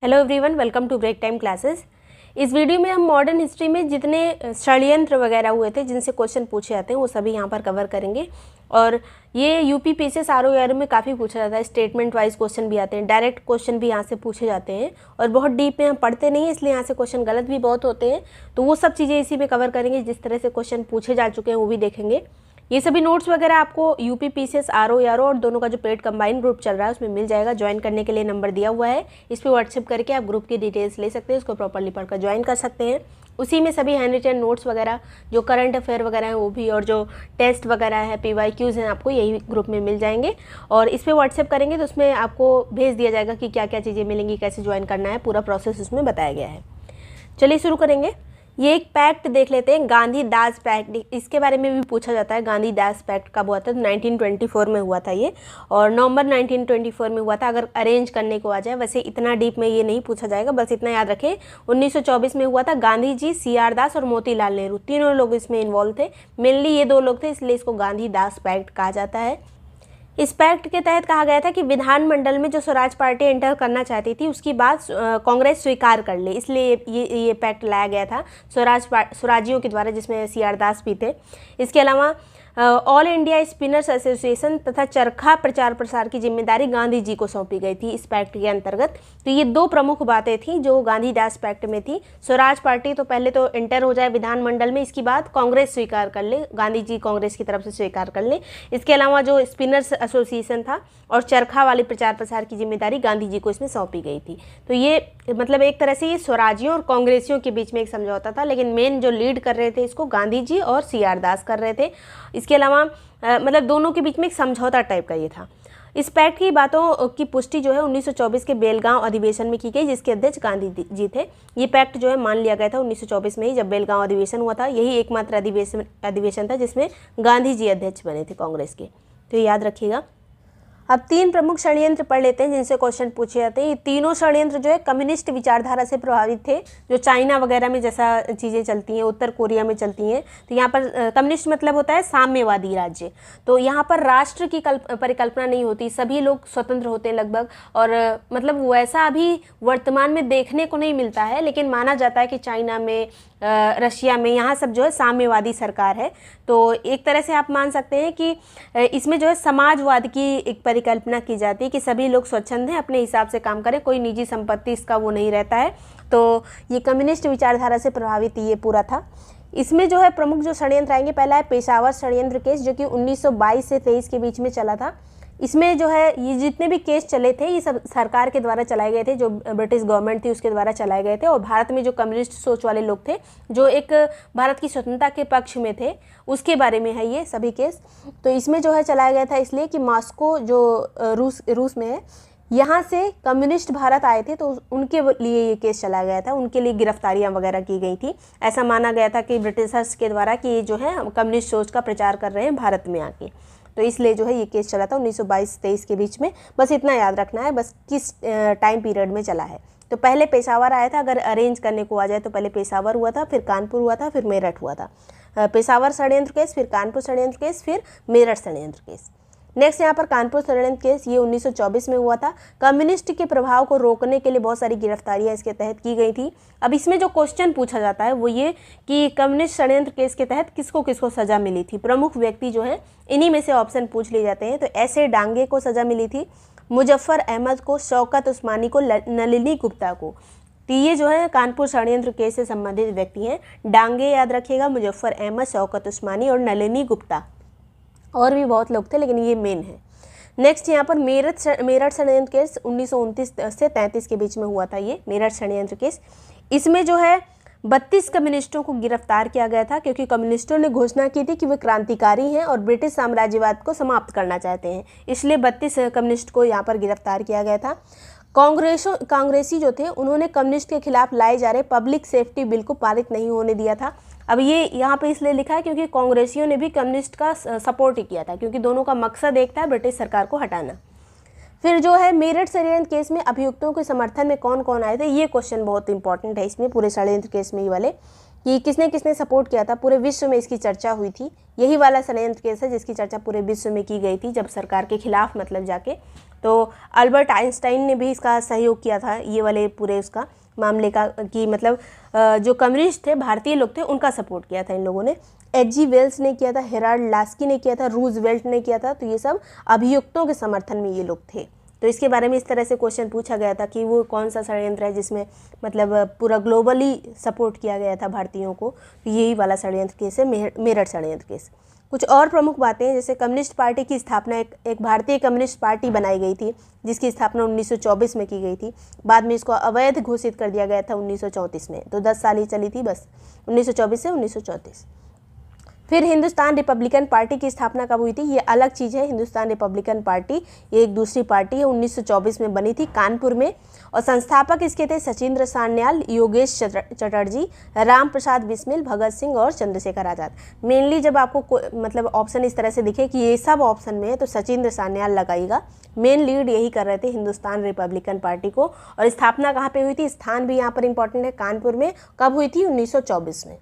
Hello everyone, welcome to break time classes. इस video में हम मॉडर्न हिस्ट्री में जितने षड्यंत्र वगैरह हुए थे जिनसे क्वेश्चन पूछे जाते हैं वो सभी यहाँ पर कवर करेंगे। और ये यूपी पीसीएस आरओ में काफ़ी पूछा जाता है, स्टेटमेंट वाइज क्वेश्चन भी आते हैं, डायरेक्ट क्वेश्चन भी यहाँ से पूछे जाते हैं और बहुत डीप में हम पढ़ते नहीं हैं, इसलिए यहाँ से क्वेश्चन गलत भी बहुत होते हैं। तो वो सब चीज़ें इसी में कवर करेंगे, जिस तरह से क्वेश्चन पूछे जा चुके हैं वो भी देखेंगे। ये सभी नोट्स वगैरह आपको यूपी पीसीएस आरओ और दोनों का जो पेड कंबाइंड ग्रुप चल रहा है उसमें मिल जाएगा। ज्वाइन करने के लिए नंबर दिया हुआ है, इस पर व्हाट्सएप करके आप ग्रुप की डिटेल्स ले सकते हैं, उसको प्रॉपर्ली पढ़कर ज्वाइन कर सकते हैं। उसी में सभी हैंड रिटन नोट्स वगैरह जो करंट अफेयर वगैरह हैं वो भी, और जो टेस्ट वगैरह है PYQs हैं, आपको यही ग्रुप में मिल जाएंगे। और इस पर व्हाट्सएप करेंगे तो उसमें आपको भेज दिया जाएगा कि क्या क्या चीज़ें मिलेंगी, कैसे ज्वाइन करना है, पूरा प्रोसेस उसमें बताया गया है। चलिए शुरू करेंगे। ये एक पैक्ट देख लेते हैं, गांधी दास पैक्ट। इसके बारे में भी पूछा जाता है, गांधी दास पैक्ट कब हुआ था? 1924 में हुआ था ये, और नवंबर 1924 में हुआ था। अगर अरेंज करने को आ जाए, वैसे इतना डीप में ये नहीं पूछा जाएगा, बस इतना याद रखें 1924 में हुआ था। गांधी जी, CR दास और मोतीलाल नेहरू, तीनों लोग इसमें इन्वॉल्व थे। मेनली ये दो लोग थे, इसलिए इसको गांधी दास पैक्ट कहा जाता है। इस पैक्ट के तहत कहा गया था कि विधानमंडल में जो स्वराज पार्टी एंटर करना चाहती थी उसकी बात कांग्रेस स्वीकार कर ले, इसलिए ये पैक्ट लाया गया था स्वराजियों के द्वारा, जिसमें CR दास भी थे। इसके अलावा ऑल इंडिया स्पिनर्स एसोसिएशन तथा चरखा प्रचार प्रसार की जिम्मेदारी गांधी जी को सौंपी गई थी इस पैक्ट के अंतर्गत। तो ये दो प्रमुख बातें थी जो गांधी दास पैक्ट में थी। स्वराज पार्टी तो पहले तो एंटर हो जाए विधानमंडल में, इसकी बात कांग्रेस स्वीकार कर ले, गांधी जी कांग्रेस की तरफ से स्वीकार कर ले। इसके अलावा जो स्पिनर्स एसोसिएशन था और चरखा वाली प्रचार प्रसार की जिम्मेदारी गांधी जी को इसमें सौंपी गई थी। तो ये मतलब एक तरह से ये स्वराजियों और कांग्रेसियों के बीच में एक समझौता था, लेकिन मेन जो लीड कर रहे थे इसको गांधी जी और CR दास कर रहे थे। इसके अलावा मतलब दोनों के बीच में एक समझौता टाइप का ये था। इस पैक्ट की बातों की पुष्टि जो है 1924 के बेलगांव अधिवेशन में की गई, जिसके अध्यक्ष गांधी जी थे। ये पैक्ट जो है मान लिया गया था 1924 में ही, जब बेलगांव अधिवेशन हुआ था। यही एकमात्र अधिवेशन था जिसमें गांधी जी अध्यक्ष बने थे कांग्रेस के, तो याद रखिएगा। अब तीन प्रमुख षड्यंत्र पढ़ लेते हैं जिनसे क्वेश्चन पूछे जाते हैं। ये तीनों षड्यंत्र जो है कम्युनिस्ट विचारधारा से प्रभावित थे, जो चाइना वगैरह में जैसा चीज़ें चलती हैं, उत्तर कोरिया में चलती हैं। तो यहाँ पर कम्युनिस्ट मतलब होता है साम्यवादी राज्य। तो यहाँ पर राष्ट्र की परिकल्पना नहीं होती, सभी लोग स्वतंत्र होते हैं लगभग, और मतलब वैसा अभी वर्तमान में देखने को नहीं मिलता है, लेकिन माना जाता है कि चाइना में, रशिया में, यहाँ सब जो है साम्यवादी सरकार है। तो एक तरह से आप मान सकते हैं कि इसमें जो है समाजवाद की एक परिकल्पना की जाती है कि सभी लोग स्वच्छंद हैं, अपने हिसाब से काम करें, कोई निजी संपत्ति इसका वो नहीं रहता है। तो ये कम्युनिस्ट विचारधारा से प्रभावित ये पूरा था। इसमें जो है प्रमुख जो षड्यंत्र आएंगे, पहला है पेशावर षड्यंत्र केस, जो कि 1922 से 23 के बीच में चला था। इसमें जो है ये जितने भी केस चले थे ये सब सरकार के द्वारा चलाए गए थे, जो ब्रिटिश गवर्नमेंट थी उसके द्वारा चलाए गए थे। और भारत में जो कम्युनिस्ट सोच वाले लोग थे, जो एक भारत की स्वतंत्रता के पक्ष में थे, उसके बारे में है ये सभी केस। तो इसमें जो है चलाया गया था इसलिए कि मॉस्को जो रूस में है, यहाँ से कम्युनिस्ट भारत आए थे, तो उनके लिए ये केस चलाया गया था, उनके लिए गिरफ्तारियां वगैरह की गई थी। ऐसा माना गया था कि ब्रिटिशर्स के द्वारा कि ये जो है कम्युनिस्ट सोच का प्रचार कर रहे हैं भारत में आके, तो इसलिए जो है ये केस चला था 1922-23 के बीच में। बस इतना याद रखना है, बस किस टाइम पीरियड में चला है। तो पहले पेशावर आया था, अगर अरेंज करने को आ जाए तो पहले पेशावर हुआ था, फिर कानपुर हुआ था, फिर मेरठ हुआ था। पेशावर षड्यंत्र केस, फिर कानपुर षड्यंत्र केस, फिर मेरठ षड्यंत्र केस। नेक्स्ट यहाँ पर कानपुर षड्यंत्र केस, ये 1924 में हुआ था। कम्युनिस्ट के प्रभाव को रोकने के लिए बहुत सारी गिरफ्तारियां इसके तहत की गई थी। अब इसमें जो क्वेश्चन पूछा जाता है वो ये कि कम्युनिस्ट षड्यंत्र केस के तहत किसको किसको सजा मिली थी। प्रमुख व्यक्ति जो है इन्हीं में से ऑप्शन पूछ लिए जाते हैं। तो ऐसे डांगे को सजा मिली थी, मुजफ्फर अहमद को, शौकत उस्मानी को, नलिनी गुप्ता को। तो ये जो है कानपुर षड्यंत्र केस से संबंधित व्यक्ति हैं। डांगे याद रखिएगा, मुजफ्फर अहमद, शौकत उस्मानी और नलिनी गुप्ता। और भी बहुत लोग थे लेकिन ये मेन है। नेक्स्ट यहाँ पर मेरठ षड्यंत्र केस 1929 से 33 के बीच में हुआ था ये मेरठ षड्यंत्र केस। इसमें जो है 32 कम्युनिस्टों को गिरफ्तार किया गया था, क्योंकि कम्युनिस्टों ने घोषणा की थी कि वे क्रांतिकारी हैं और ब्रिटिश साम्राज्यवाद को समाप्त करना चाहते हैं, इसलिए 32 कम्युनिस्ट को यहाँ पर गिरफ्तार किया गया था। कांग्रेसी जो थे उन्होंने कम्युनिस्ट के खिलाफ लाए जा रहे पब्लिक सेफ्टी बिल को पारित नहीं होने दिया था। अब ये यहाँ पे इसलिए लिखा है क्योंकि कांग्रेसियों ने भी कम्युनिस्ट का सपोर्ट ही किया था, क्योंकि दोनों का मकसद एक था, ब्रिटिश सरकार को हटाना। फिर जो है मेरठ षड्यंत्र केस में अभियुक्तों के समर्थन में कौन कौन आए थे, ये क्वेश्चन बहुत इंपॉर्टेंट है इसमें पूरे षड्यंत्र केस में, ये वाले कि किसने किसने सपोर्ट किया था। पूरे विश्व में इसकी चर्चा हुई थी। यही वाला षड्यंत्र केस है जिसकी चर्चा पूरे विश्व में की गई थी, जब सरकार के खिलाफ मतलब जाके तो अल्बर्ट आइंस्टाइन ने भी इसका सहयोग किया था, ये वाले पूरे उसका मामले का, कि मतलब जो कम्युनिस्ट थे, भारतीय लोग थे, उनका सपोर्ट किया था इन लोगों ने। H.G. वेल्स ने किया था, हेराल्ड लास्की ने किया था, रूजवेल्ट ने किया था। तो ये सब अभियुक्तों के समर्थन में ये लोग थे। तो इसके बारे में इस तरह से क्वेश्चन पूछा गया था कि वो कौन सा षड्यंत्र है जिसमें मतलब पूरा ग्लोबली सपोर्ट किया गया था भारतीयों को। तो यही वाला षड्यंत्र केस है, मेरठ षड्यंत्र केस। कुछ और प्रमुख बातें, जैसे कम्युनिस्ट पार्टी की स्थापना, एक भारतीय कम्युनिस्ट पार्टी बनाई गई थी जिसकी स्थापना 1924 में की गई थी। बाद में इसको अवैध घोषित कर दिया गया था 1934 में। तो 10 साल ही चली थी बस, 1924 से 1934। फिर हिंदुस्तान रिपब्लिकन पार्टी की स्थापना कब हुई थी, ये अलग चीज़ है। हिंदुस्तान रिपब्लिकन पार्टी ये एक दूसरी पार्टी है, 1924 में बनी थी कानपुर में। और संस्थापक इसके थे सचिंद्र सान्याल, योगेश चटर्जी, राम प्रसाद बिस्मिल, भगत सिंह और चंद्रशेखर आज़ाद। मेनली जब आपको मतलब ऑप्शन इस तरह से दिखे कि ये सब ऑप्शन में है तो सचिंद्र सान्याल लगाइएगा। मेन लीड यही कर रहे थे हिंदुस्तान रिपब्लिकन पार्टी को। और स्थापना कहाँ पे हुई थी, स्थान भी यहाँ पर इंपॉर्टेंट है, कानपुर में। कब हुई थी, 1924 में।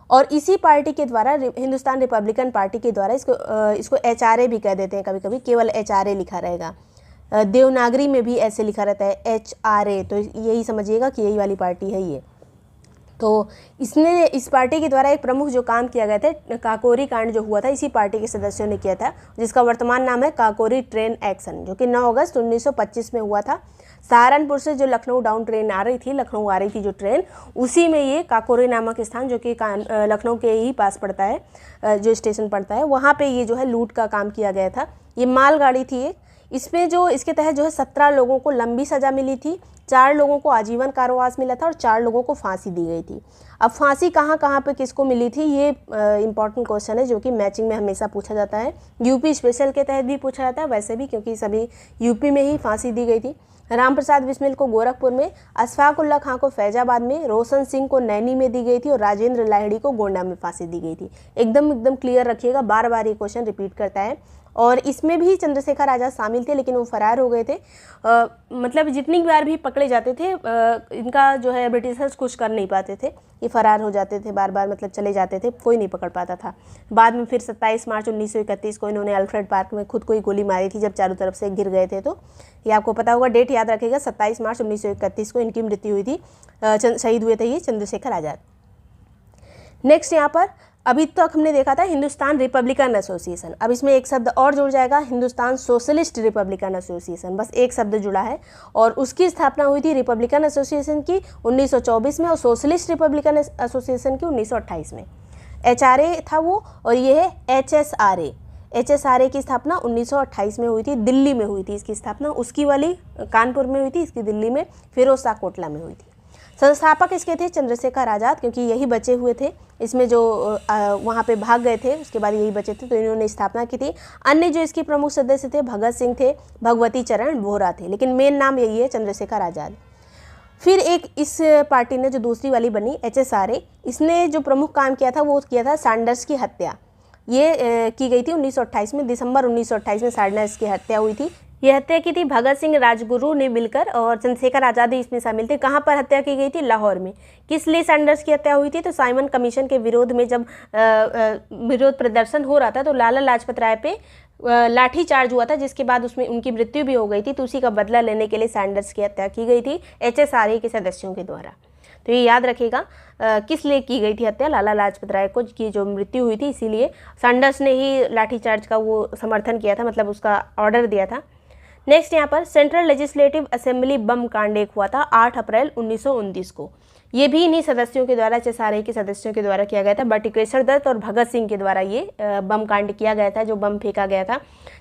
और इसी पार्टी के द्वारा, हिंदुस्तान रिपब्लिकन पार्टी के द्वारा, इसको HRA भी कह देते हैं कभी कभी, केवल HRA लिखा रहेगा। देवनागरी में भी ऐसे लिखा रहता है HRA, तो यही समझिएगा कि यही वाली पार्टी है ये। तो इस पार्टी के द्वारा एक प्रमुख जो काम किया गया था, काकोरी कांड जो हुआ था, इसी पार्टी के सदस्यों ने किया था, जिसका वर्तमान नाम है काकोरी ट्रेन एक्शन, जो कि 9 अगस्त 1925 में हुआ था। सहारनपुर से जो लखनऊ डाउन ट्रेन आ रही थी, लखनऊ आ रही थी जो ट्रेन, उसी में ये काकोरी नामक स्थान, जो कि लखनऊ के ही पास पड़ता है, जो स्टेशन पड़ता है, वहाँ पे ये जो है लूट का काम किया गया था। ये मालगाड़ी थी एक। इसमें जो इसके तहत जो है 17 लोगों को लंबी सज़ा मिली थी, 4 लोगों को आजीवन कारावास मिला था और 4 लोगों को फांसी दी गई थी। अब फांसी कहाँ कहाँ पे किसको मिली थी, ये इंपॉर्टेंट क्वेश्चन है जो कि मैचिंग में हमेशा पूछा जाता है। यूपी स्पेशल के तहत भी पूछा जाता है वैसे भी, क्योंकि सभी यूपी में ही फांसी दी गई थी। राम प्रसाद बिस्मिल को गोरखपुर में, अशफाक उल्ला खां को फैजाबाद में, रोशन सिंह को नैनी में दी गई थी और राजेंद्र लाहिड़ी को गोंडा में फांसी दी गई थी। एकदम क्लियर रखिएगा, बार बार ये क्वेश्चन रिपीट करता है। और इसमें भी चंद्रशेखर आज़ाद शामिल थे, लेकिन वो फरार हो गए थे। मतलब जितनी बार भी पकड़े जाते थे, इनका जो है ब्रिटिशर्स कुछ कर नहीं पाते थे, ये फरार हो जाते थे बार बार, मतलब चले जाते थे, कोई नहीं पकड़ पाता था। बाद में फिर 27 मार्च 1931 को इन्होंने अल्फ्रेड पार्क में खुद को ही गोली मारी थी, जब चारों तरफ से गिर गए थे। तो ये आपको पता होगा, डेट याद रखेगा, 27 मार्च 1931 को इनकी मृत्यु हुई थी, शहीद हुए थे ये चंद्रशेखर आज़ाद। नेक्स्ट यहाँ पर अभी तक हमने देखा था हिंदुस्तान रिपब्लिकन एसोसिएशन, अब इसमें एक शब्द और जुड़ जाएगा, हिंदुस्तान सोशलिस्ट रिपब्लिकन एसोसिएशन, बस एक शब्द जुड़ा है। और उसकी स्थापना हुई थी रिपब्लिकन एसोसिएशन की 1924 में और सोशलिस्ट रिपब्लिकन एसोसिएशन की 1928 में। HRA था वो, और ये है HSRA। HSRA की स्थापना 1928 में हुई थी, दिल्ली में हुई थी इसकी स्थापना। उसकी वाली कानपुर में हुई थी, इसकी दिल्ली में फिरोज शाह कोटला में हुई थी। संस्थापक इसके थे चंद्रशेखर आज़ाद, क्योंकि यही बचे हुए थे इसमें, जो वहाँ पे भाग गए थे उसके बाद यही बचे थे, तो इन्होंने स्थापना की थी। अन्य जो इसके प्रमुख सदस्य थे, भगत सिंह थे, भगवती चरण वोहरा थे, लेकिन मेन नाम यही है, चंद्रशेखर आज़ाद। फिर एक इस पार्टी ने जो दूसरी वाली बनी HSRA, इसने जो प्रमुख काम किया था वो किया था सैंडर्स की हत्या। ये की गई थी 1928 में, दिसंबर 1928 में सैंडर्स की हत्या हुई थी। यह हत्या की थी भगत सिंह राजगुरु ने मिलकर, और चंद्रशेखर आज़ाद भी इसमें शामिल थे। कहाँ पर हत्या की गई थी, लाहौर में। किस लिए सैंडर्स की हत्या हुई थी, तो साइमन कमीशन के विरोध में जब विरोध प्रदर्शन हो रहा था, तो लाला लाजपत राय पे लाठी चार्ज हुआ था, जिसके बाद उसमें उनकी मृत्यु भी हो गई थी। तो उसी का बदला लेने के लिए सैंडर्स की हत्या की गई थी HSRA के सदस्यों के द्वारा। तो ये याद रखिएगा, किस लिए की गई थी हत्या, लाला लाजपत राय को की जो मृत्यु हुई थी, इसीलिए सैंडर्स ने ही लाठीचार्ज का वो समर्थन किया था, मतलब उसका ऑर्डर दिया था। नेक्स्ट यहाँ पर सेंट्रल लेजिस्लेटिव असेंबली बम कांड एक हुआ था 8 अप्रैल 1919 को। ये भी इन्हीं सदस्यों के द्वारा, HSRA के सदस्यों के द्वारा किया गया था। बटुकेश्वर दत्त और भगत सिंह के द्वारा ये बम कांड किया गया था, जो बम फेंका गया था।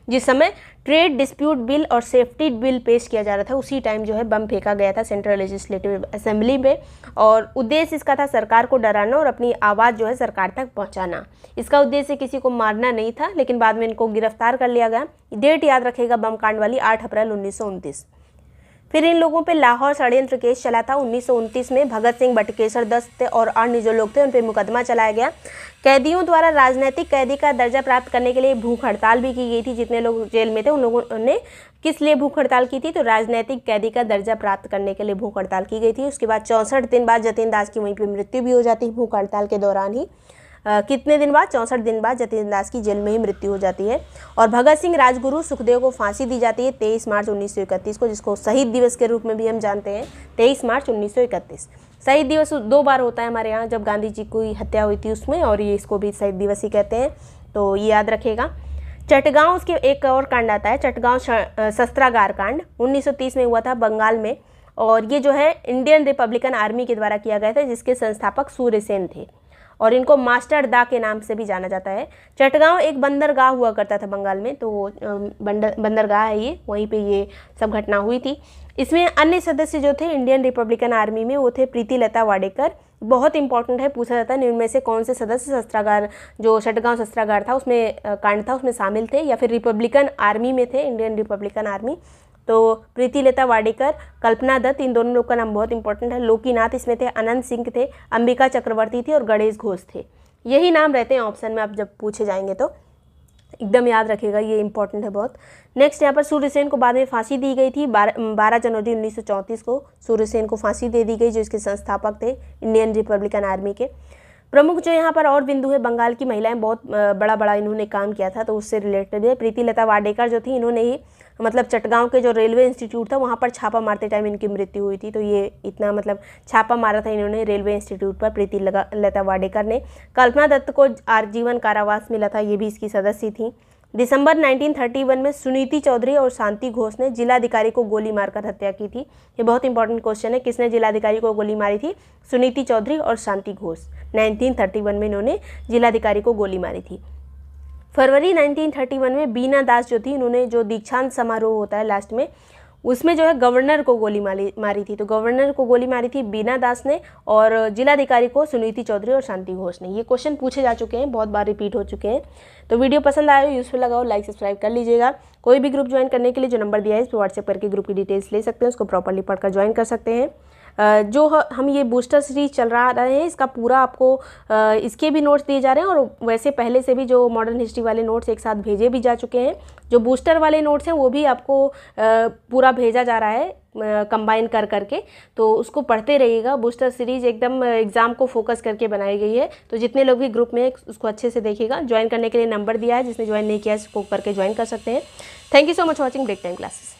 जिस समय ट्रेड डिस्प्यूट बिल और सेफ्टी बिल पेश किया जा रहा था, उसी टाइम जो है बम फेंका गया था सेंट्रल लेजिस्लेटिव असेंबली में। और उद्देश्य इसका था सरकार को डराना और अपनी आवाज़ जो है सरकार तक पहुँचाना। इसका उद्देश्य किसी को मारना नहीं था, लेकिन बाद में इनको गिरफ्तार कर लिया गया। डेट याद रखेगा बम कांड वाली, 8 अप्रैल 1929। फिर इन लोगों पे लाहौर षड्यंत्र केस चला था 1929 में। भगत सिंह, बटुकेश्वर दत्त और अन्य जो लोग थे उन पे मुकदमा चलाया गया। कैदियों द्वारा राजनीतिक कैदी का दर्जा प्राप्त करने के लिए भूख हड़ताल भी की गई थी। जितने लोग जेल में थे उन लोगों ने किस लिए भूख हड़ताल की थी, तो राजनीतिक कैदी का दर्जा प्राप्त करने के लिए भूख हड़ताल की गई थी। उसके बाद 64 दिन बाद जतीन दास की वहीं पर मृत्यु भी हो जाती है भूख हड़ताल के दौरान ही। कितने दिन बाद, 64 दिन बाद जतीन दास की जेल में ही मृत्यु हो जाती है। और भगत सिंह राजगुरु सुखदेव को फांसी दी जाती है 23 मार्च 1931 को, जिसको शहीद दिवस के रूप में भी हम जानते हैं। 23 मार्च 1931 शहीद दिवस 2 बार होता है हमारे यहाँ, जब गांधी जी की हत्या हुई थी उसमें, और ये इसको भी शहीद दिवस ही कहते हैं, तो ये याद रखिएगा। चटगांव, उसके एक और कांड आता है, चटगांव शस्त्रागार कांड 1930 में हुआ था बंगाल में, और ये जो है इंडियन रिपब्लिकन आर्मी के द्वारा किया गया था, जिसके संस्थापक सूर्यसेन थे, और इनको मास्टर दा के नाम से भी जाना जाता है। चटगांव एक बंदरगाह हुआ करता था बंगाल में, तो बंदरगाह है ये, वहीं पे ये सब घटना हुई थी। इसमें अन्य सदस्य जो थे इंडियन रिपब्लिकन आर्मी में, वो थे प्रीति लता वाडेकर। बहुत इंपॉर्टेंट है, पूछा जाता है इनमें से कौन से सदस्य शस्त्रागार, जो चटगांव शस्त्रागार था उसमें कांड था उसमें शामिल थे, या फिर रिपब्लिकन आर्मी में थे, इंडियन रिपब्लिकन आर्मी। तो प्रीति लता वाडेकर, कल्पना दत्त, इन दोनों लोग का नाम बहुत इंपॉर्टेंट है। लोकीनाथ इसमें थे, अनंत सिंह थे, अंबिका चक्रवर्ती थी, और गणेश घोष थे। यही नाम रहते हैं ऑप्शन में, आप जब पूछे जाएंगे तो एकदम याद रखिएगा, ये इंपॉर्टेंट है बहुत। नेक्स्ट यहाँ पर सूर्यसेन को बाद में फांसी दी गई थी। 12 जनवरी 1934 को सूर्यसेन को फांसी दे दी गई, जो इसके संस्थापक थे इंडियन रिपब्लिकन आर्मी के। प्रमुख जो यहाँ पर और बिंदु है, बंगाल की महिलाएं बहुत बड़ा इन्होंने काम किया था, तो उससे रिलेटेड है। प्रीति लता वाडेकर जो थी, इन्होंने ही मतलब चटगांव के जो रेलवे इंस्टीट्यूट था वहाँ पर छापा मारते टाइम इनकी मृत्यु हुई थी, तो ये इतना मतलब छापा मारा था इन्होंने रेलवे इंस्टीट्यूट पर, प्रीति लता वाडेकर ने। कल्पना दत्त को आजीवन कारावास मिला था, ये भी इसकी सदस्य थी। दिसंबर 1931 में सुनीति चौधरी और शांति घोष ने जिलाधिकारी को गोली मारकर हत्या की थी। ये बहुत इंपॉर्टेंट क्वेश्चन है, किसने जिलाधिकारी को गोली मारी थी? सुनीति चौधरी और शांति घोष। 1931 में इन्होंने जिलाधिकारी को गोली मारी थी। फरवरी 1931 में बीना दास जो थी, इन्होंने जो दीक्षांत समारोह होता है लास्ट में, उसमें जो है गवर्नर को गोली मारी थी। तो गवर्नर को गोली मारी थी बीना दास ने, और जिलाधिकारी को सुनीति चौधरी और शांति घोष ने। ये क्वेश्चन पूछे जा चुके हैं, बहुत बार रिपीट हो चुके हैं। तो वीडियो पसंद आया हो, यूजफुल लगा हो, लाइक सब्सक्राइब कर लीजिएगा। कोई भी ग्रुप ज्वाइन करने के लिए जो नंबर दिया है इस पर व्हाट्सएप करके ग्रुप की डिटेल्स ले सकते हैं, उसको प्रॉपर्ली पढ़कर ज्वाइन कर सकते हैं। जो हम ये बूस्टर सीरीज चल रहे हैं, इसका पूरा आपको इसके भी नोट्स दिए जा रहे हैं, और वैसे पहले से भी जो मॉडर्न हिस्ट्री वाले नोट्स एक साथ भेजे भी जा चुके हैं। जो बूस्टर वाले नोट्स हैं वो भी आपको पूरा भेजा जा रहा है कंबाइन कर करके, तो उसको पढ़ते रहिएगा। बूस्टर सीरीज एकदम एग्जाम को फोकस करके बनाई गई है, तो जितने लोग भी ग्रुप में उसको अच्छे से देखिएगा। ज्वाइन करने के लिए नंबर दिया है, जिसने ज्वाइन नहीं किया है उसको करके ज्वाइन कर सकते हैं। Thank you so much watching break time classes.